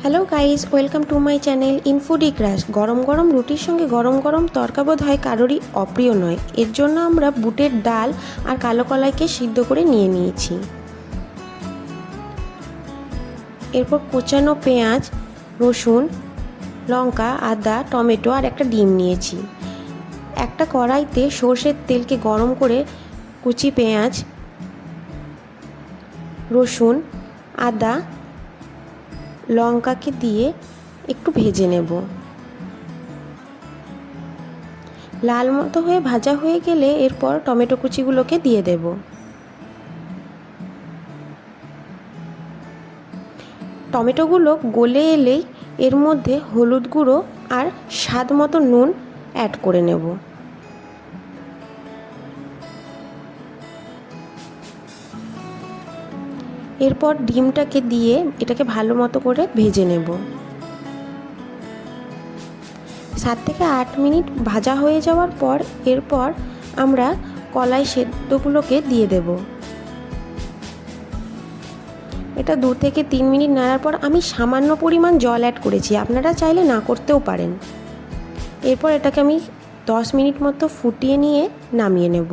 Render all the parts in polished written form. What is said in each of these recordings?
Hello guys, welcome to my channel in foodie crush. গরম গরম রুটির সঙ্গে গরম গরম তরকা বোধ হয় কারোরই অপ্রিয় নয়। এর জন্য আমরা বুটের ডাল আর কালো কলাইকে সিদ্ধ করে নিয়ে নিয়েছি। এরপর কোচানো পেঁয়াজ, রসুন, লঙ্কা, আদা, টমেটো আর একটা ডিম নিয়েছি। একটা কড়াইতে সর্ষের তেলকে গরম করে কুচি পেঁয়াজ, রসুন, আদা, লঙ্কাকে দিয়ে একটু ভেজে নেব। লাল মতো হয়ে ভাজা হয়ে গেলে এরপর টমেটো কুচিগুলোকে দিয়ে দেব। টমেটোগুলো গলে এলেই এর মধ্যে হলুদ গুঁড়ো আর স্বাদ মতো নুন অ্যাড করে নেব। এরপর ডিমটাকে দিয়ে এটাকে ভালো মতো করে ভেজে নেব। 7 থেকে 8 মিনিট ভাজা হয়ে যাওয়ার পর এরপর আমরা কলাই সেদ্ধগুলোকে দিয়ে দেব। এটা 2 থেকে 3 মিনিট নাড়ার পর আমি সামান্য পরিমাণ জল অ্যাড করেছি, আপনারা চাইলে না করতেও পারেন। এরপর এটাকে আমি 10 মিনিট মতো ফুটিয়ে নিয়ে নামিয়ে নেব।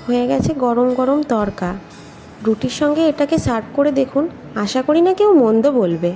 হয়ে গেছে গরম গরম তরকা। রুটির সঙ্গে এটাকে সার্ভ করে দেখুন, আশা করি না কেউ মন্দ বলবে।